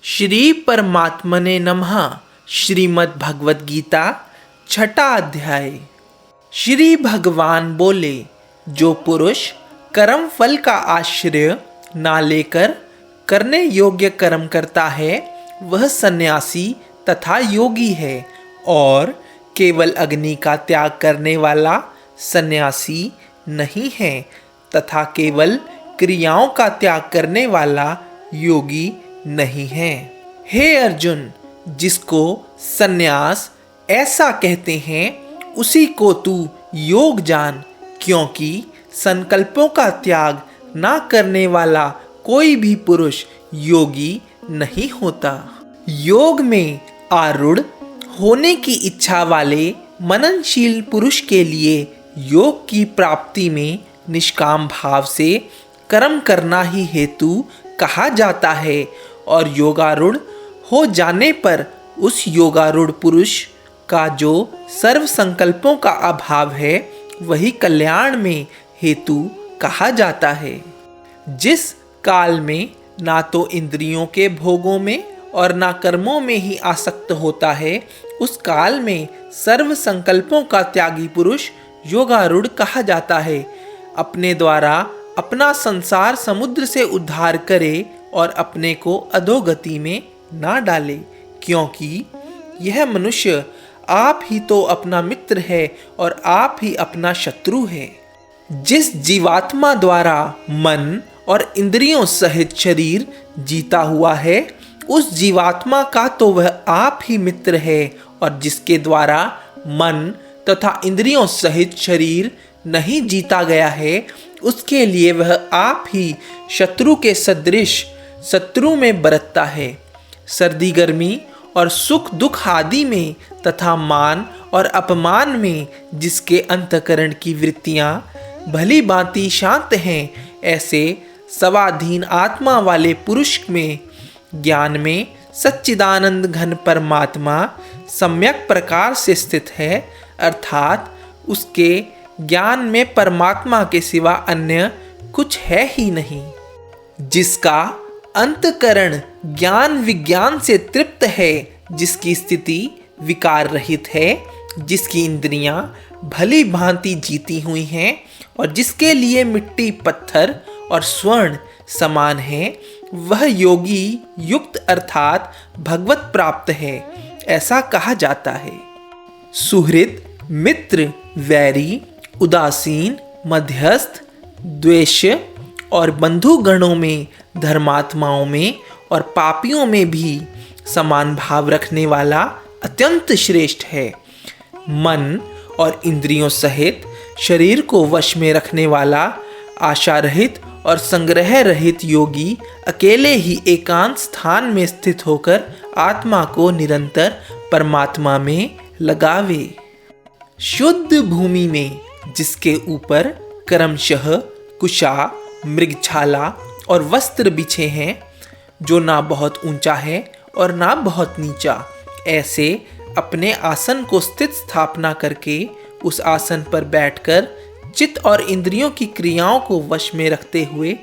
श्री परमात्मने नमः। श्रीमद् भगवद गीता छठा अध्याय। श्री भगवान बोले, जो पुरुष कर्म फल का आश्रय ना लेकर करने योग्य कर्म करता है वह सन्यासी तथा योगी है, और केवल अग्नि का त्याग करने वाला सन्यासी नहीं है तथा केवल क्रियाओं का त्याग करने वाला योगी नहीं है। हे अर्जुन, जिसको सन्यास ऐसा कहते हैं उसी को तू योग जान, क्योंकि संकल्पों का त्याग ना करने वाला कोई भी पुरुष योगी नहीं होता। योग में आरूढ़ होने की इच्छा वाले मननशील पुरुष के लिए योग की प्राप्ति में निष्काम भाव से कर्म करना ही हेतु कहा जाता है, और योगारूढ़ हो जाने पर उस योगारूढ़ पुरुष का जो सर्व संकल्पों का अभाव है वही कल्याण में हेतु कहा जाता है। जिस काल में ना तो इंद्रियों के भोगों में और ना कर्मों में ही आसक्त होता है, उस काल में सर्व संकल्पों का त्यागी पुरुष योगारूढ़ कहा जाता है। अपने द्वारा अपना संसार समुद्र से उद्धार करे और अपने को अधोगति में ना डाले, क्योंकि यह मनुष्य आप ही तो अपना मित्र है और आप ही अपना शत्रु है। जिस जीवात्मा द्वारा मन और इंद्रियों सहित शरीर जीता हुआ है, उस जीवात्मा का तो वह आप ही मित्र है, और जिसके द्वारा मन तथा इंद्रियों सहित शरीर नहीं जीता गया है, उसके लिए वह आप ही शत्रु के सदृश शत्रु में बरतता है। सर्दी गर्मी और सुख दुख आदि में तथा मान और अपमान में जिसके अंतकरण की वृत्तियां भली भांति शांत हैं, ऐसे स्वाधीन आत्मा वाले पुरुष में ज्ञान में सच्चिदानंद घन परमात्मा सम्यक प्रकार से स्थित है, अर्थात उसके ज्ञान में परमात्मा के सिवा अन्य कुछ है ही नहीं। जिसका अंतकरण ज्ञान विज्ञान से तृप्त है, जिसकी स्थिति विकार रहित है, जिसकी इंद्रियां भली भांति जीती हुई हैं और जिसके लिए मिट्टी पत्थर और स्वर्ण समान है, वह योगी युक्त अर्थात भगवत प्राप्त है, ऐसा कहा जाता है। सुहृद, मित्र, वैरी, उदासीन, मध्यस्थ, द्वेष्य और बंधुगणों में, धर्मात्माओं में और पापियों में भी समान भाव रखने वाला अत्यंत श्रेष्ठ है। मन और इंद्रियों सहित शरीर को वश में रखने वाला आशा रहित और संग्रह रहित योगी अकेले ही एकांत स्थान में स्थित होकर आत्मा को निरंतर परमात्मा में लगावे। शुद्ध भूमि में जिसके ऊपर क्रमशः कुशा, मृगछाला और वस्त्र बिछे हैं, जो ना बहुत ऊंचा है और ना बहुत नीचा, ऐसे अपने आसन को स्थित स्थापना करके उस आसन पर बैठकर चित्त और इंद्रियों की क्रियाओं को वश में रखते हुए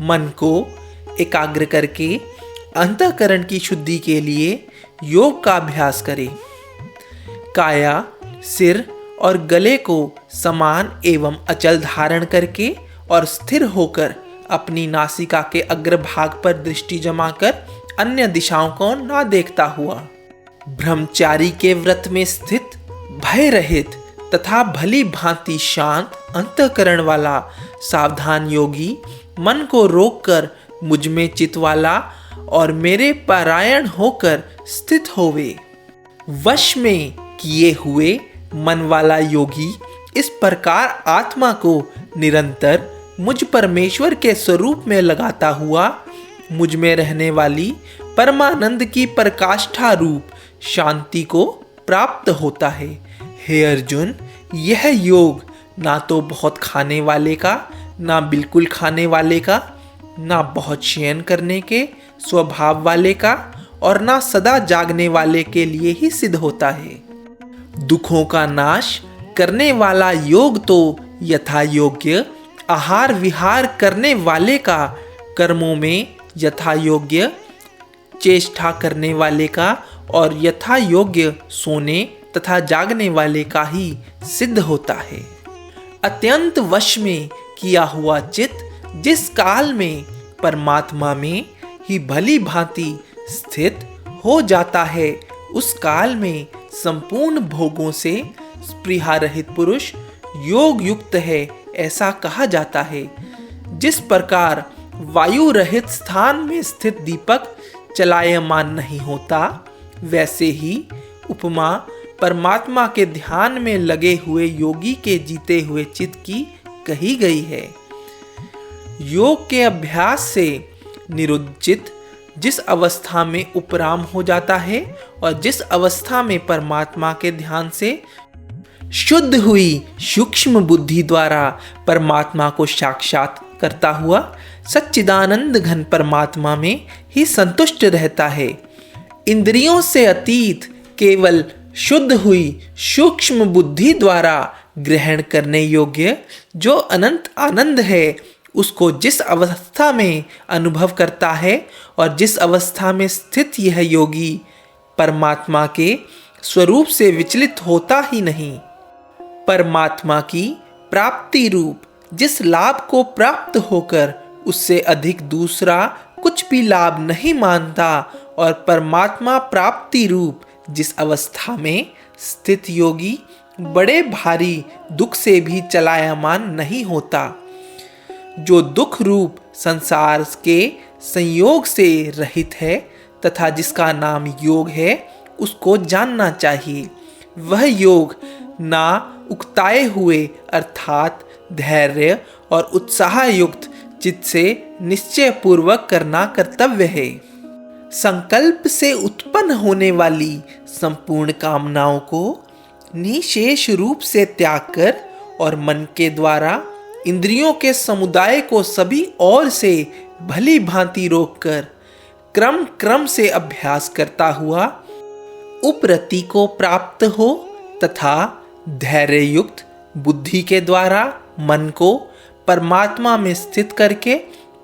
मन को एकाग्र करके अंतःकरण की शुद्धि के लिए योग का अभ्यास करें। काया, सिर और गले को समान एवं अचल धारण करके और स्थिर होकर अपनी नासिका के अग्रभाग पर दृष्टि जमाकर अन्य दिशाओं को ना देखता हुआ ब्रह्मचारी के व्रत में स्थित, भय रहित तथा भली भांति शांत अंतःकरण वाला सावधान योगी मन को रोककर मुझ में चित्त वाला और मेरे पारायण होकर स्थित होवे। वश में किए हुए मन वाला योगी इस प्रकार आत्मा को निरंतर मुझ परमेश्वर के स्वरूप में लगाता हुआ मुझ में रहने वाली परमानंद की प्रकाष्ठा रूप शांति को प्राप्त होता है। हे अर्जुन, यह योग ना तो बहुत खाने वाले का, ना बिल्कुल खाने वाले का, ना बहुत शयन करने के स्वभाव वाले का और ना सदा जागने वाले के लिए ही सिद्ध होता है। दुखों का नाश करने वाला योग तो यथा योग्य आहार विहार करने वाले का कर्मों में यथा योग्य चेष्टा करने वाले का और यथा योग्य सोने तथा जागने वाले का ही सिद्ध होता है। अत्यंत वश में किया हुआ चित्त जिस काल में परमात्मा में ही भली भांति स्थित हो जाता है, उस काल में संपूर्ण भोगों से स्पृहा रहित पुरुष योग युक्त है, ऐसा कहा जाता है। जिस प्रकार वायु रहित स्थान में स्थित दीपक चलायमान नहीं होता, वैसे ही उपमा परमात्मा के ध्यान में लगे हुए योगी के जीते हुए चित्त की कही गई है। योग के अभ्यास से निरुद्ध चित्त जिस अवस्था में उपराम हो जाता है और जिस अवस्था में परमात्मा के ध्यान से शुद्ध हुई सूक्ष्म बुद्धि द्वारा परमात्मा को साक्षात करता हुआ सच्चिदानंद घन परमात्मा में ही संतुष्ट रहता है। इंद्रियों से अतीत केवल शुद्ध हुई सूक्ष्म बुद्धि द्वारा ग्रहण करने योग्य जो अनंत आनंद है, उसको जिस अवस्था में अनुभव करता है और जिस अवस्था में स्थित यह योगी परमात्मा के स्वरूप से विचलित होता ही नहीं, परमात्मा की प्राप्ति रूप जिस लाभ को प्राप्त होकर उससे अधिक दूसरा कुछ भी लाभ नहीं मानता और परमात्मा प्राप्ति रूप जिस अवस्था में स्थित योगी बड़े भारी दुख से भी चलायमान नहीं होता, जो दुख रूप संसार के संयोग से रहित है तथा जिसका नाम योग है, उसको जानना चाहिए। वह योग ना उकताए हुए अर्थात धैर्य और उत्साह युक्त चित्त से निश्चय पूर्वक करना कर्तव्य है। संकल्प से उत्पन्न होने वाली संपूर्ण कामनाओं को निशेष रूप से त्याग कर और मन के द्वारा इंद्रियों के समुदाय को सभी ओर से भली भांति रोककर क्रम क्रम से अभ्यास करता हुआ उपरति को प्राप्त हो तथा धैर्य युक्त बुद्धि के द्वारा मन को परमात्मा में स्थित करके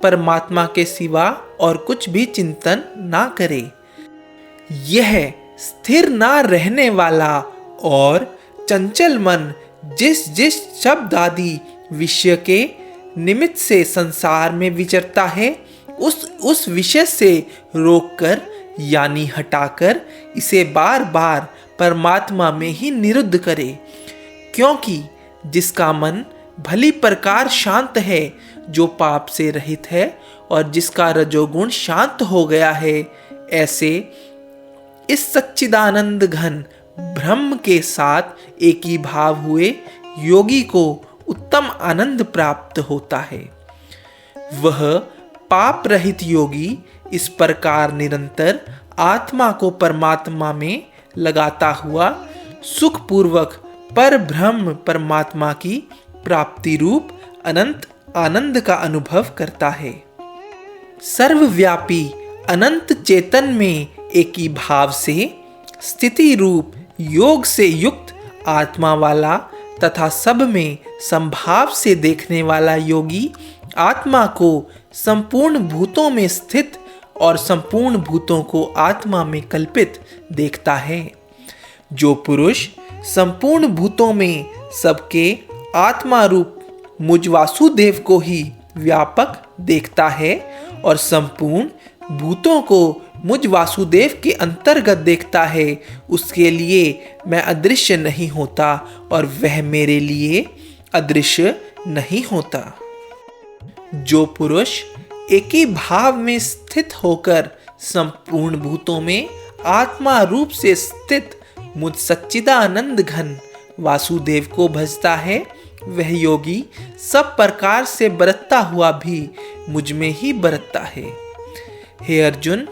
परमात्मा के सिवा और कुछ भी चिंतन ना करे। यह स्थिर ना रहने वाला और चंचल मन जिस जिस शब्द आदि विषय के निमित्त से संसार में विचरता है, उस विषय से रोककर यानी हटाकर इसे बार बार परमात्मा में ही निरुद्ध करे। क्योंकि जिसका मन भली प्रकार शांत है, जो पाप से रहित है और जिसका रजोगुण शांत हो गया है, ऐसे इस सच्चिदानंद घन ब्रह्म के साथ एक ही भाव हुए योगी को उत्तम आनंद प्राप्त होता है। वह पाप रहित योगी इस प्रकार निरंतर आत्मा को परमात्मा में लगाता हुआ सुखपूर्वक पर ब्रह्म परमात्मा की प्राप्ति रूप अनंत आनंद का अनुभव करता है। सर्वव्यापी अनंत चेतन में एक ही भाव से स्थिति रूप योग से युक्त आत्मा वाला तथा सब में संभाव से देखने वाला योगी आत्मा को संपूर्ण भूतों में स्थित और संपूर्ण भूतों को आत्मा में कल्पित देखता है। जो पुरुष संपूर्ण भूतों में सबके आत्मा रूप मुझ वासुदेव को ही व्यापक देखता है और संपूर्ण भूतों को मुझ वासुदेव के अंतर्गत देखता है, उसके लिए मैं अदृश्य नहीं होता और वह मेरे लिए अदृश्य नहीं होता। जो पुरुष एक ही भाव में स्थित होकर संपूर्ण भूतों में आत्मा रूप से स्थित मुझ सच्चिदानंद घन वासुदेव को भजता है, वह योगी सब प्रकार से बरतता हुआ भी मुझ में ही बरतता है। हे अर्जुन,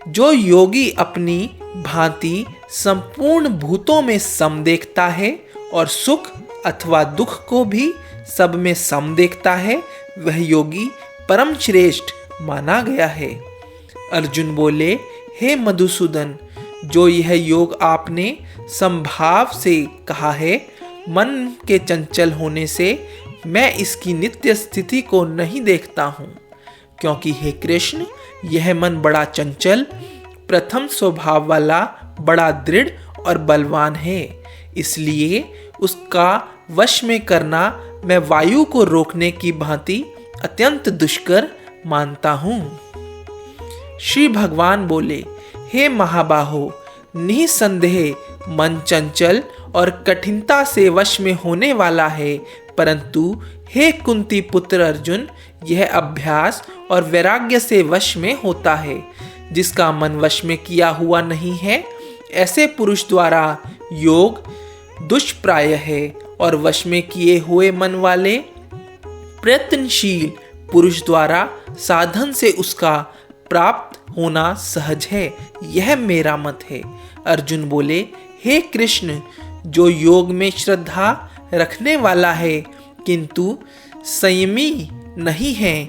जो योगी अपनी भांति संपूर्ण भूतों में सम देखता है और सुख अथवा दुख को भी सब में सम देखता है, वह योगी परम श्रेष्ठ माना गया है। अर्जुन बोले, हे मधुसूदन, जो यह योग आपने संभाव से कहा है, मन के चंचल होने से मैं इसकी नित्य स्थिति को नहीं देखता हूँ, क्योंकि हे कृष्ण, यह मन बड़ा चंचल प्रथम स्वभाव वाला बड़ा दृढ़ और बलवान है, इसलिए उसका वश में करना मैं वायु को रोकने की भांति अत्यंत दुष्कर मानता हूँ। श्री भगवान बोले, हे महाबाहो, निसंदेह मन चंचल और कठिनता से वश में होने वाला है, परंतु हे कुंती पुत्र अर्जुन, यह अभ्यास और वैराग्य से वश में होता है। जिसका मन वश में किया हुआ नहीं है, ऐसे पुरुष द्वारा योग दुष्प्राय है, और वश में किए हुए मन वाले प्रयत्नशील पुरुष द्वारा साधन से उसका प्राप्त होना सहज है। यह मेरा मत है। अर्जुन बोले, हे कृष्ण, जो योग में श्रद्धा रखने वाला है किंतु संयमी नहीं है,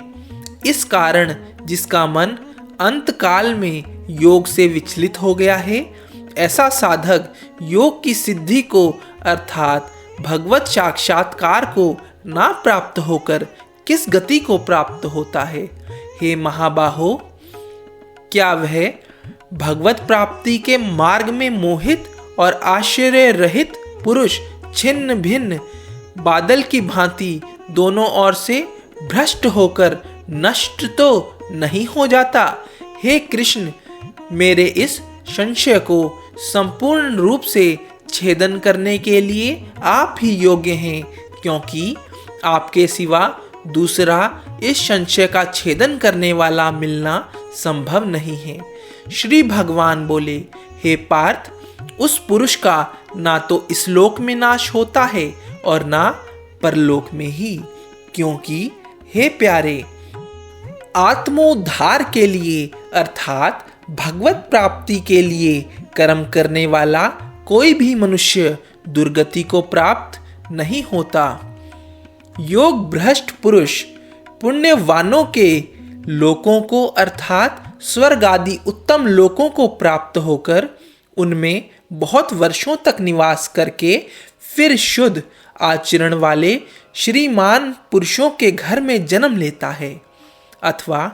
इस कारण जिसका मन अंतकाल में योग से विचलित हो गया है, ऐसा साधक योग की सिद्धि को अर्थात भगवत साक्षात्कार को ना प्राप्त होकर किस गति को प्राप्त होता है? हे महाबाहो, क्या वह भगवत प्राप्ति के मार्ग में मोहित और आश्चर्य रहित पुरुष छिन्न भिन्न बादल की भांति दोनों ओर से भ्रष्ट होकर नष्ट तो नहीं हो जाता? हे कृष्ण, मेरे इस संशय को संपूर्ण रूप से छेदन करने के लिए आप ही योग्य हैं, क्योंकि आपके सिवा दूसरा इस संशय का छेदन करने वाला मिलना संभव नहीं है। श्री भगवान बोले, हे पार्थ, उस पुरुष का ना तो इस लोक में नाश होता है और ना परलोक में ही, क्योंकि हे प्यारे, आत्मोद्धार के लिए अर्थात भगवत प्राप्ति के लिए कर्म करने वाला कोई भी मनुष्य दुर्गति को प्राप्त नहीं होता। योग भ्रष्ट पुरुष पुण्यवानों के लोकों को अर्थात स्वर्ग आदि उत्तम लोकों को प्राप्त होकर उनमें बहुत वर्षों तक निवास करके फिर शुद्ध आचरण वाले श्रीमान पुरुषों के घर में जन्म लेता है, अथवा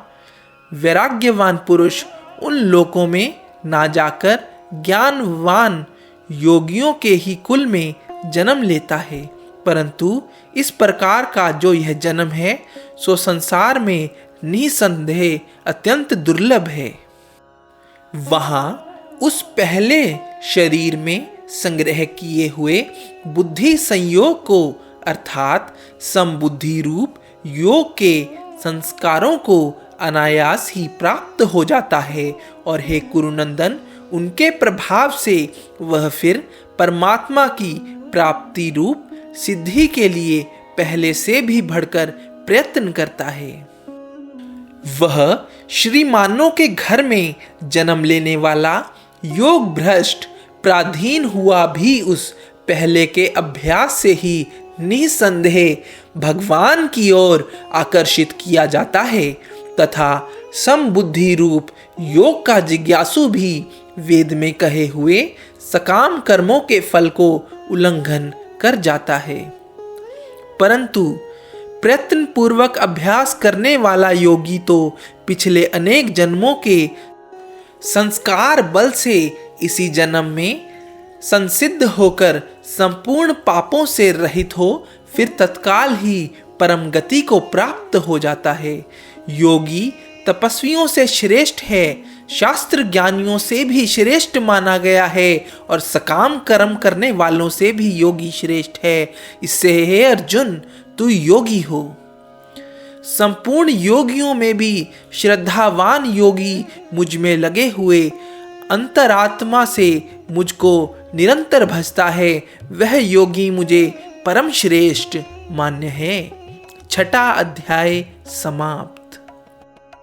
वैराग्यवान पुरुष उन लोकों में ना जाकर ज्ञानवान योगियों के ही कुल में जन्म लेता है। परंतु इस प्रकार का जो यह जन्म है, सो संसार में निसंदेह अत्यंत दुर्लभ है। वहां उस पहले शरीर में संग्रह किए हुए बुद्धि संयोग को अर्थात समबुद्धि रूप योग के संस्कारों को अनायास ही प्राप्त हो जाता है, और हे कुरुनंदन, उनके प्रभाव से वह फिर परमात्मा की प्राप्ति रूप सिद्धि के लिए पहले से भी बढ़कर प्रयत्न करता है। वह श्रीमानों के घर में जन्म लेने वाला योग भ्रष्ट पराधीन हुआ भी उस पहले के अभ्यास से ही निसंदेह भगवान की ओर आकर्षित किया जाता है, तथा समबुद्धि रूप योग का जिज्ञासु भी वेद में कहे हुए सकाम कर्मों के फल को उल्लंघन कर जाता है। परंतु प्रयत्न पूर्वक अभ्यास करने वाला योगी तो पिछले अनेक जन्मों के संस्कार बल से इसी जन्म में संसिद्ध होकर संपूर्ण पापों से रहित हो फिर तत्काल ही परम गति को प्राप्त हो जाता है। योगी तपस्वियों से श्रेष्ठ है, शास्त्र ज्ञानियों से भी श्रेष्ठ माना गया है, और सकाम कर्म करने वालों से भी योगी श्रेष्ठ है। इससे हे अर्जुन, तू योगी हो। संपूर्ण योगियों में भी श्रद्धावान योगी मुझ में लगे हुए अंतरात्मा से मुझको निरंतर भजता है, वह योगी मुझे परम श्रेष्ठ मान्य है। 6वां अध्याय समाप्त।